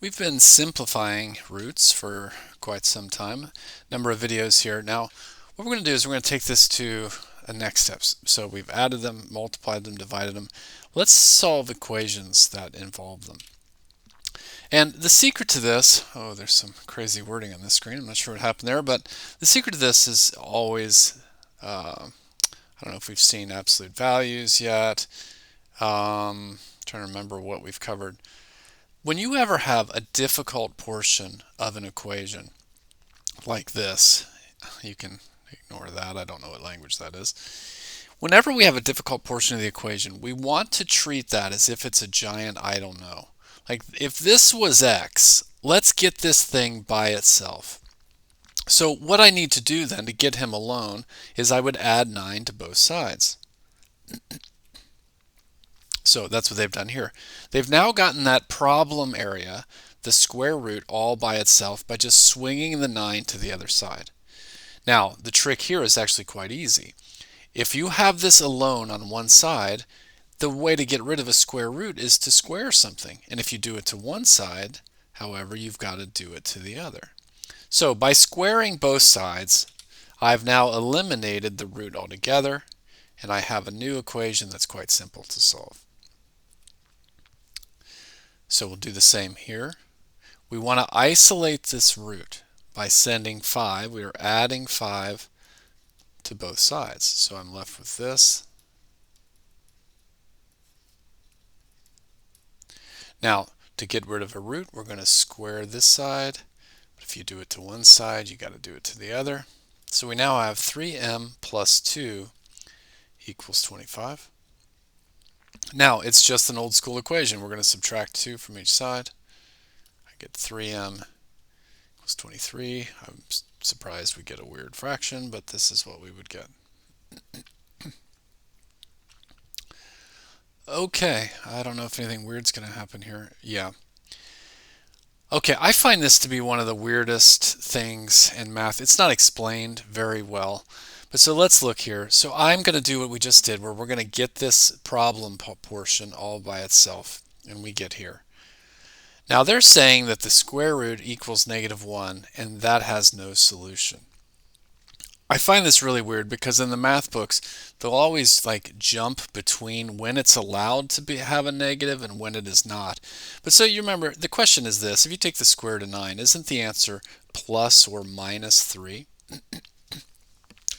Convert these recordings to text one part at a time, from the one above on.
We've been simplifying roots for quite some time. Number of videos here. Now, what we're going to do is we're going to take this to a next steps. So we've added them, multiplied them, divided them. Let's solve equations that involve them. And the secret to this, oh, there's some crazy wording on this screen. I'm not sure what happened there, but the secret to this is always, I don't know if we've seen absolute values yet. Trying to remember what we've covered. When you ever have a difficult portion of an equation like this, you can ignore that. I don't know what language that is. Whenever we have a difficult portion of the equation, we want to treat that as if it's a giant I don't know. Like if this was x, let's get this thing by itself. So what I need to do then to get him alone is I would add 9 to both sides. So that's what they've done here. They've now gotten that problem area, the square root, all by itself by just swinging the 9 to the other side. Now, the trick here is actually quite easy. If you have this alone on one side, the way to get rid of a square root is to square something. And if you do it to one side, however, you've got to do it to the other. So by squaring both sides, I've now eliminated the root altogether, and I have a new equation that's quite simple to solve. So we'll do the same here. We want to isolate this root by sending 5. We are adding 5 to both sides. So I'm left with this. Now, to get rid of a root, we're going to square this side. But if you do it to one side, you got to do it to the other. So we now have 3m plus 2 equals 25. Now, it's just an old school equation. We're going to subtract 2 from each side. I get 3m equals 23. I'm surprised we get a weird fraction, but this is what we would get. Okay, I don't know if anything weird's going to happen here. Yeah. Okay, I find this to be one of the weirdest things in math. It's not explained very well. But so let's look here. So I'm going to do what we just did, where we're going to get this problem portion all by itself, and we get here. Now they're saying that the square root equals -1, and that has no solution. I find this really weird because in the math books, they'll always like jump between when it's allowed to have a negative and when it is not. But so you remember, the question is this: if you take the square root of 9, isn't the answer plus or minus 3?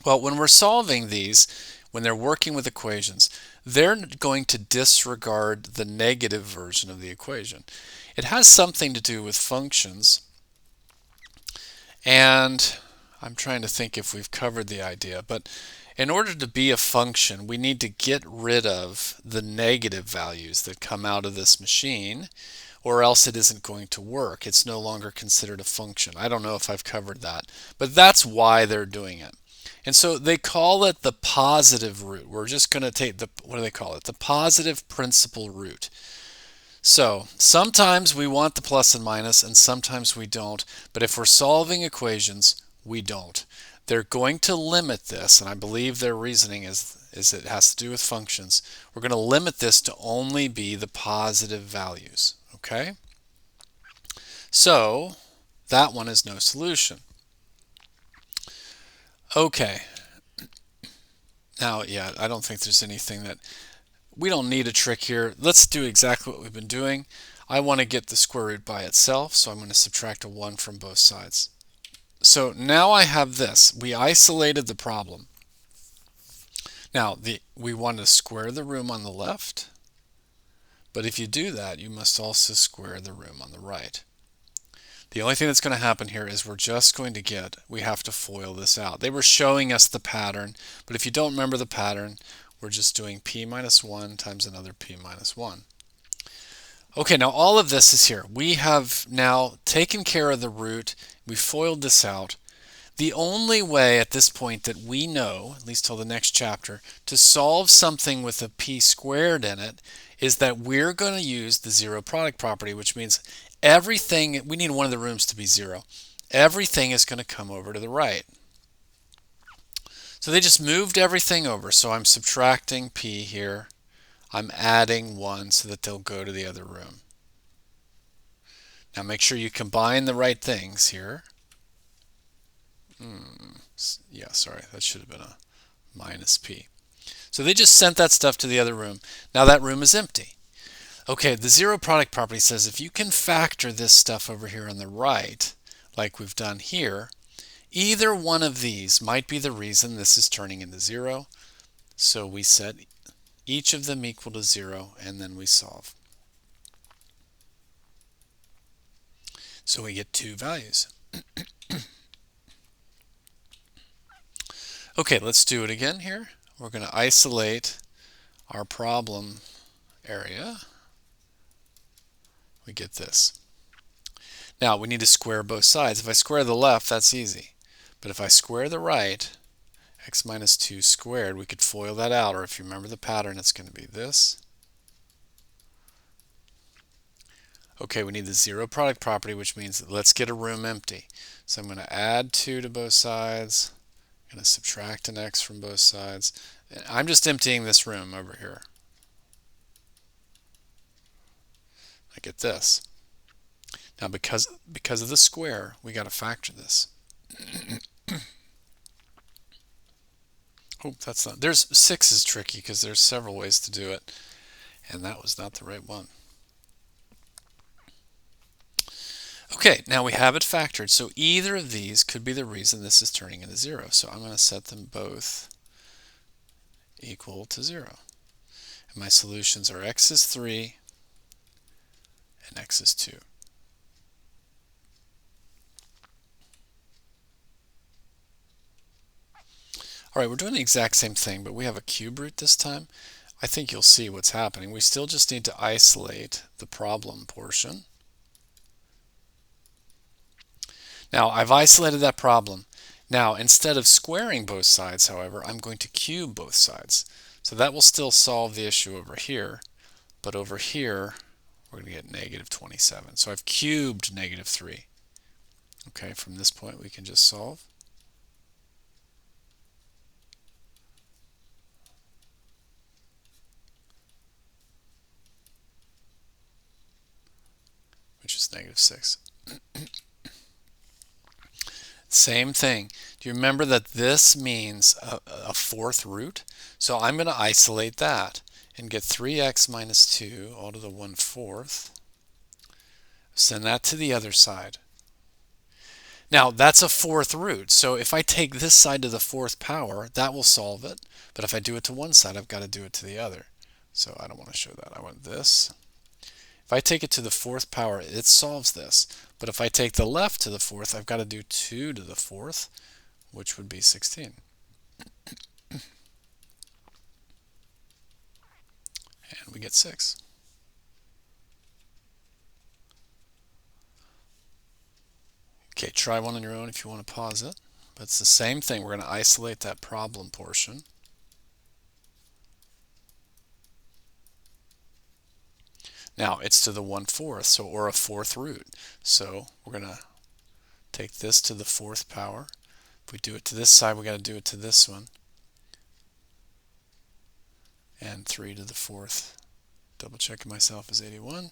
Well, when we're solving these, when they're working with equations, they're going to disregard the negative version of the equation. It has something to do with functions, and I'm trying to think if we've covered the idea, but in order to be a function, we need to get rid of the negative values that come out of this machine, or else it isn't going to work. It's no longer considered a function. I don't know if I've covered that, but that's why they're doing it. And so they call it the positive root. We're just going to take the, what do they call it? The positive principal root. So sometimes we want the plus and minus, and sometimes we don't. But if we're solving equations, we don't. They're going to limit this, and I believe their reasoning is it has to do with functions. We're going to limit this to only be the positive values. Okay? So that one is no solution. Okay. Now, yeah, I don't think there's anything that, we don't need a trick here. Let's do exactly what we've been doing. I want to get the square root by itself, so I'm going to subtract a 1 from both sides. So now I have this. We isolated the problem. Now, we want to square the room on the left, but if you do that, you must also square the room on the right. The only thing that's going to happen here is we have to FOIL this out. They were showing us the pattern, but if you don't remember the pattern, we're just doing p minus 1 times another p minus 1. Okay, now all of this is here. We have now taken care of the root. We FOILed this out. The only way at this point that we know, at least till the next chapter, to solve something with a p squared in it is that we're going to use the zero product property, which means everything, we need one of the rooms to be 0. Everything is going to come over to the right. So they just moved everything over. So I'm subtracting p here. I'm adding 1 so that they'll go to the other room. Now make sure you combine the right things here. Yeah, sorry, that should have been a minus p. So they just sent that stuff to the other room. Now that room is empty. Okay, the zero product property says if you can factor this stuff over here on the right, like we've done here, either one of these might be the reason this is turning into 0. So we set each of them equal to 0, and then we solve. So we get 2 values. Okay, let's do it again here. We're going to isolate our problem area. We get this. Now we need to square both sides. If I square the left, that's easy. But if I square the right, x minus 2 squared, we could FOIL that out, or if you remember the pattern, it's going to be this. Okay, we need the zero product property, which means let's get a room empty. So I'm going to add 2 to both sides. I'm going to subtract an x from both sides. I'm just emptying this room over here. I get this. Now because of the square, we got to factor this. Oh, that's not. There's 6 is tricky because there's several ways to do it, and that was not the right one. Okay, now we have it factored, so either of these could be the reason this is turning into 0. So I'm going to set them both equal to 0. And my solutions are x is 3 and x is 2. All right, we're doing the exact same thing, but we have a cube root this time. I think you'll see what's happening. We still just need to isolate the problem portion. Now, I've isolated that problem. Now, instead of squaring both sides, however, I'm going to cube both sides. So that will still solve the issue over here, but over here, we're going to get negative 27. So I've cubed negative 3. Okay, from this point, we can just solve. Which is negative 6. Same thing. Do you remember that this means a fourth root? So I'm going to isolate that and get 3x minus 2 all to the 1/4. Send that to the other side. Now that's a fourth root, so if I take this side to the 4th power, that will solve it. But if I do it to one side, I've got to do it to the other. So I don't want to show that. I want this. If I take it to the 4th power, it solves this. But if I take the left to the 4th, I've got to do 2 to the 4th, which would be 16. And we get 6. Okay, try one on your own if you want to pause it. But it's the same thing. We're going to isolate that problem portion. Now it's to the 1/4, so or a fourth root. So we're going to take this to the 4th power. If we do it to this side, we got to do it to this one. And 3 to the 4th. Double checking myself is 81.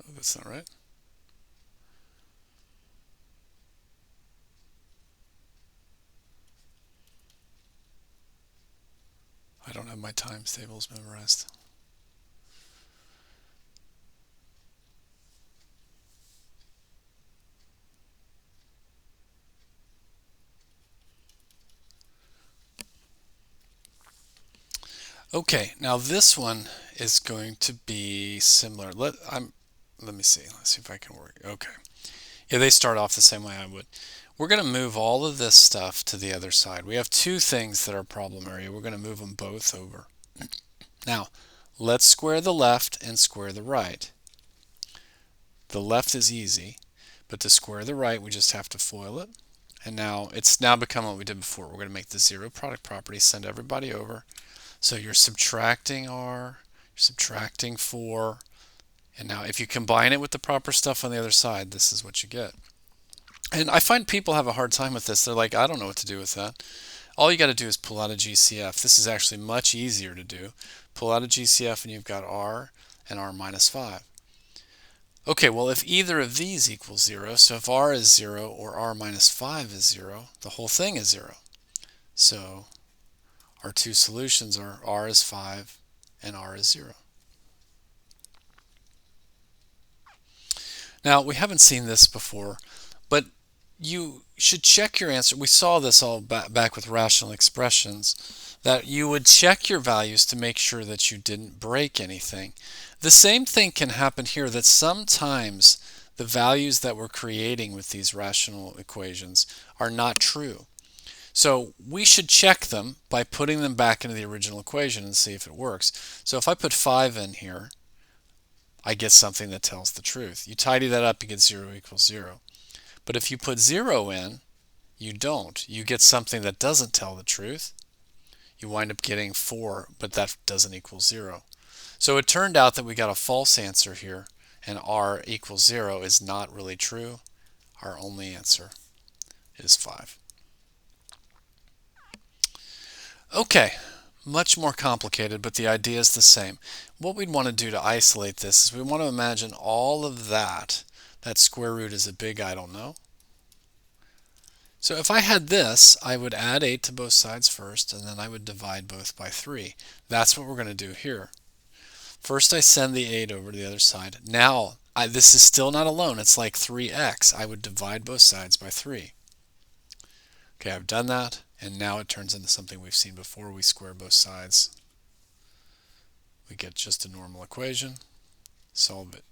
Oh, that's not right. I don't have my times tables memorized. Okay, now this one is going to be similar. Let me see. Let's see if I can work. Okay. Yeah, they start off the same way I would. We're going to move all of this stuff to the other side. We have 2 things that are problem area. We're going to move them both over. Now, let's square the left and square the right. The left is easy, but to square the right, we just have to FOIL it. And now it's now become what we did before. We're going to make the zero product property, send everybody over. So you're subtracting r, you're subtracting 4, and now if you combine it with the proper stuff on the other side, this is what you get. And I find people have a hard time with this. They're like, I don't know what to do with that. All you got to do is pull out a GCF. This is actually much easier to do. Pull out a GCF and you've got r and r minus 5. Okay, well if either of these equals 0, so if r is 0 or r minus 5 is 0, the whole thing is 0. So our two solutions are r is 5 and r is 0. Now, we haven't seen this before, but you should check your answer. We saw this all back with rational expressions, that you would check your values to make sure that you didn't break anything. The same thing can happen here, that sometimes the values that we're creating with these rational equations are not true. So we should check them by putting them back into the original equation and see if it works. So if I put 5 in here, I get something that tells the truth. You tidy that up, you get 0 equals 0. But if you put 0 in, you don't. You get something that doesn't tell the truth. You wind up getting 4, but that doesn't equal 0. So it turned out that we got a false answer here, and r equals 0 is not really true. Our only answer is 5. Okay, much more complicated, but the idea is the same. What we'd want to do to isolate this is we want to imagine all of that square root is a big I don't know. So if I had this, I would add 8 to both sides first, and then I would divide both by 3. That's what we're going to do here. First I send the 8 over to the other side. Now, this is still not alone. It's like 3x. I would divide both sides by 3. Okay, I've done that, and now it turns into something we've seen before. We square both sides. We get just a normal equation. Solve it.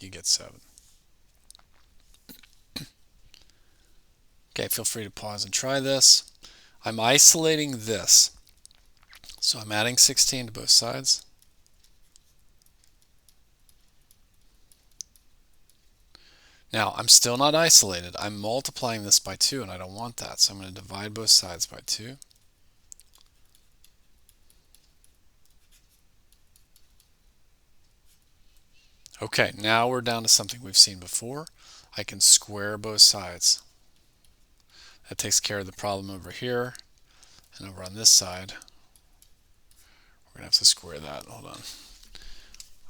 You get 7. Okay, feel free to pause and try this. I'm isolating this. So I'm adding 16 to both sides. Now, I'm still not isolated. I'm multiplying this by 2, and I don't want that. So I'm going to divide both sides by 2. Okay, now we're down to something we've seen before. I can square both sides. That takes care of the problem over here. And over on this side, we're going to have to square that. Hold on.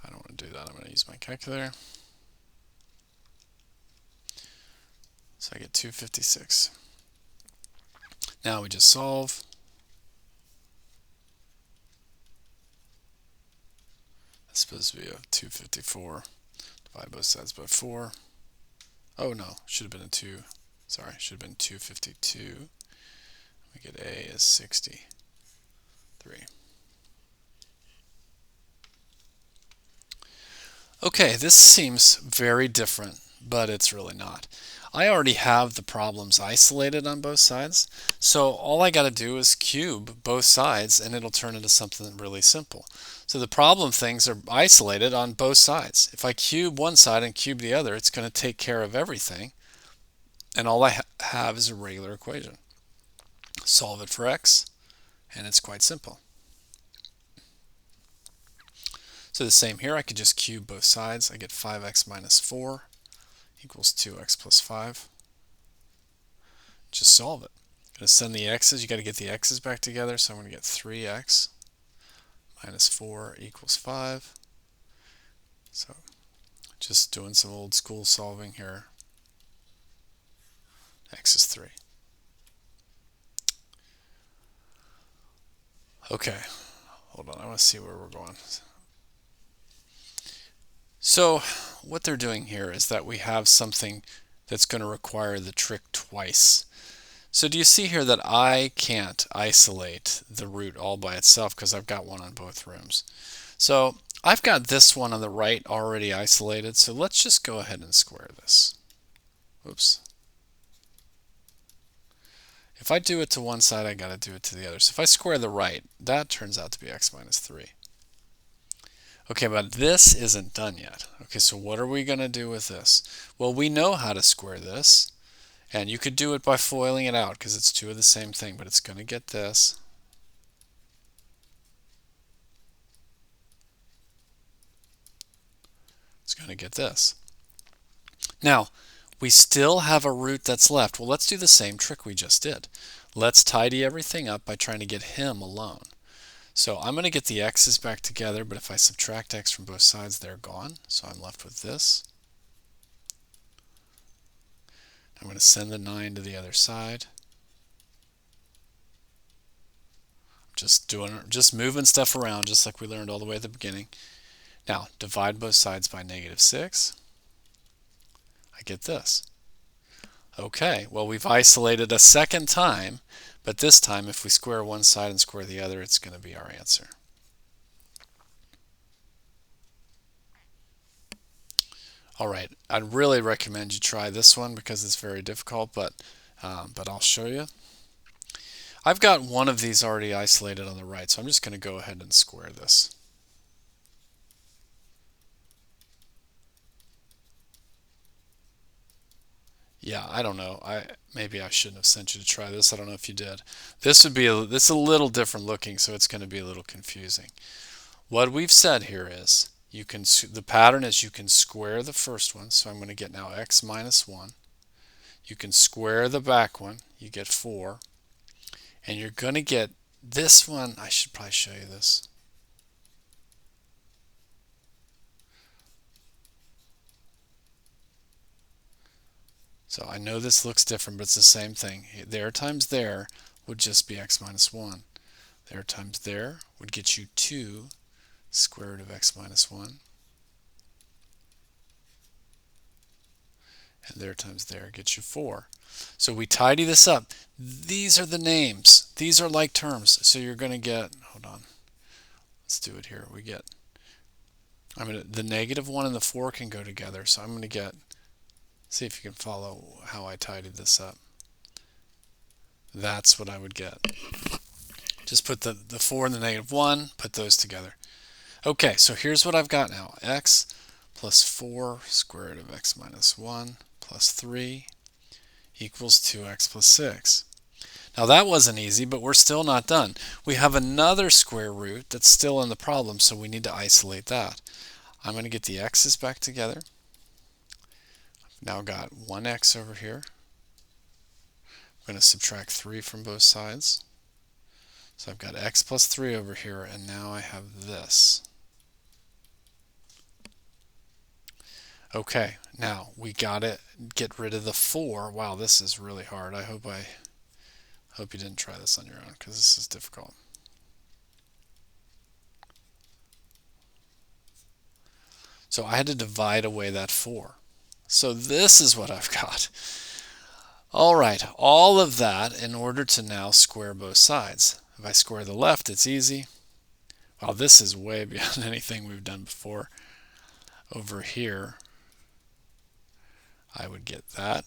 I don't want to do that. I'm going to use my calculator. So I get 256. Now we just solve. That's supposed to be a 254. Divide both sides by 4. Oh no, should have been a 2. Sorry, should have been 252. We get A is 63. Okay, this seems very different, but it's really not. I already have the problems isolated on both sides, so all I got to do is cube both sides and it'll turn into something really simple. So the problem things are isolated on both sides. If I cube one side and cube the other, it's going to take care of everything, and all I have is a regular equation. Solve it for x, and it's quite simple. So the same here, I could just cube both sides. I get 5x minus 4 equals 2x plus 5. Just solve it. I'm going to send the x's. You got to get the x's back together, so I'm going to get 3x minus 4 equals 5. So just doing some old school solving here. X is 3. Okay, hold on. I want to see where we're going. So what they're doing here is that we have something that's going to require the trick twice. So do you see here that I can't isolate the root all by itself because I've got one on both rooms. So I've got this one on the right already isolated, so let's just go ahead and square this. Oops. If I do it to one side, I got to do it to the other. So if I square the right, that turns out to be x minus 3. Okay, but this isn't done yet. Okay, so what are we going to do with this? Well, we know how to square this, and you could do it by foiling it out because it's two of the same thing, but it's going to get this. It's going to get this. Now, we still have a root that's left. Well, let's do the same trick we just did. Let's tidy everything up by trying to get him alone. So I'm going to get the x's back together, but if I subtract x from both sides, they're gone. So I'm left with this. I'm going to send the 9 to the other side. Just moving stuff around, just like we learned all the way at the beginning. Now, divide both sides by -6. I get this. Okay, well, we've isolated a second time, but this time if we square one side and square the other, it's going to be our answer. All right, I'd really recommend you try this one because it's very difficult, but I'll show you. I've got one of these already isolated on the right, so I'm just going to go ahead and square this. Yeah, I don't know. Maybe I shouldn't have sent you to try this. I don't know if you did. This is a little different looking, so it's going to be a little confusing. What we've said here is the pattern is you can square the first one, so I'm going to get now x minus 1. You can square the back one, you get 4, and you're going to get this one. I should probably show you this. So I know this looks different, but it's the same thing. There times there would just be x minus 1. There times there would get you 2 square root of x minus 1. And there times there gets you 4. So we tidy this up. These are the names. These are like terms. So you're going to get, hold on, let's do it here. We get, the -1 and the 4 can go together. So I'm going to get, see if you can follow how I tidied this up. That's what I would get. Just put the 4 and the -1, put those together. Okay, so here's what I've got now. X plus 4 square root of x minus 1 plus 3 equals 2x plus 6. Now that wasn't easy, but we're still not done. We have another square root that's still in the problem, so we need to isolate that. I'm going to get the x's back together. I've now got 1x over here. I'm going to subtract 3 from both sides. So I've got x plus 3 over here, and now I have this. Okay, now we got to get rid of the 4. Wow, this is really hard. I hope you didn't try this on your own because this is difficult. So I had to divide away that 4. So this is what I've got. All right, all of that in order to now square both sides. If I square the left, it's easy. Wow, this is way beyond anything we've done before. Over here, I would get that.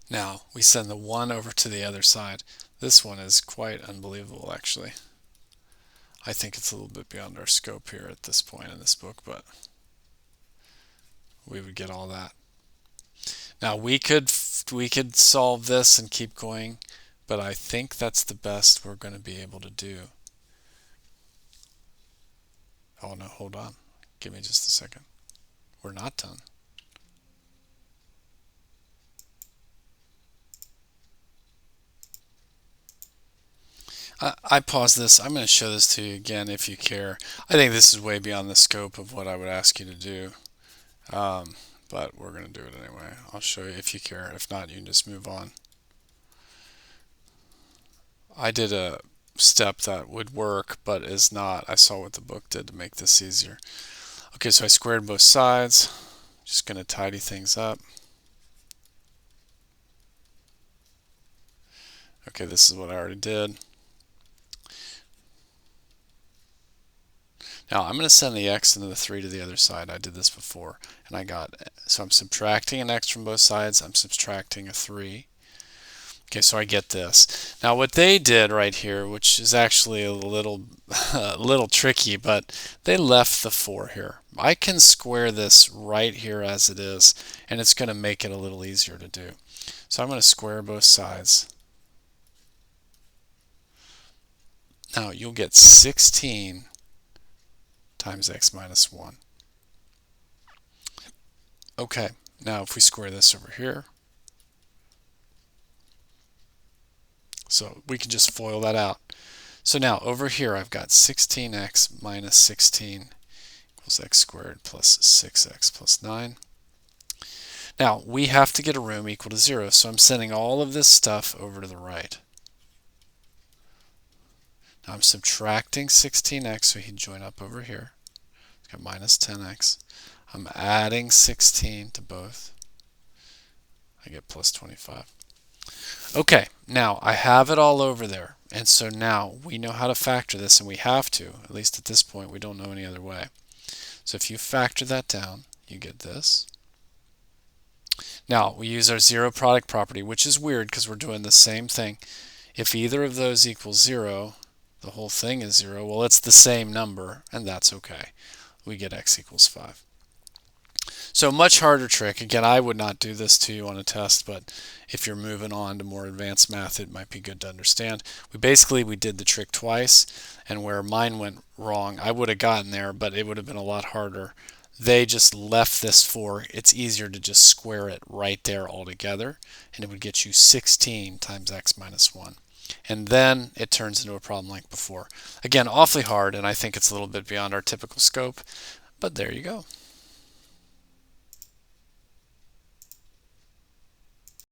Now, we send the 1 over to the other side. This one is quite unbelievable, actually. I think it's a little bit beyond our scope here at this point in this book, but we would get all that. Now, we could solve this and keep going, but I think that's the best we're going to be able to do. Oh no, hold on. Give me just a second. We're not done. I paused this. I'm going to show this to you again if you care. I think this is way beyond the scope of what I would ask you to do. But we're going to do it anyway. I'll show you if you care. If not, you can just move on. I did a step that would work, but is not. I saw what the book did to make this easier. Okay, so I squared both sides. Just going to tidy things up. Okay, this is what I already did. Now I'm going to send the x and the 3 to the other side. I did this before, and I got, so I'm subtracting an x from both sides. I'm subtracting a 3. Okay, so I get this. Now what they did right here, which is actually a little tricky, but they left the 4 here. I can square this right here as it is, and it's going to make it a little easier to do. So I'm going to square both sides. Now you'll get 16 times x minus 1. Okay, now if we square this over here, So we can just FOIL that out. So now over here I've got 16x minus 16 equals x squared plus 6x plus 9. Now we have to get a room equal to 0, so I'm sending all of this stuff over to the right. Now I'm subtracting 16x, so he'd join up over here. I've got minus 10x. I'm adding 16 to both. I get plus 25. Okay, now I have it all over there. And so now we know how to factor this, and we have to. At least at this point, we don't know any other way. So if you factor that down, you get this. Now we use our zero product property, which is weird because we're doing the same thing. If either of those equals 0, the whole thing is 0. Well, it's the same number, and that's okay. We get x equals 5. So much harder trick. Again, I would not do this to you on a test, but if you're moving on to more advanced math, it might be good to understand. We did the trick twice, and where mine went wrong, I would have gotten there, but it would have been a lot harder. They just left this for, it's easier to just square it right there altogether, and it would get you 16 times x minus 1. And then it turns into a problem like before. Again, awfully hard, and I think it's a little bit beyond our typical scope, but there you go.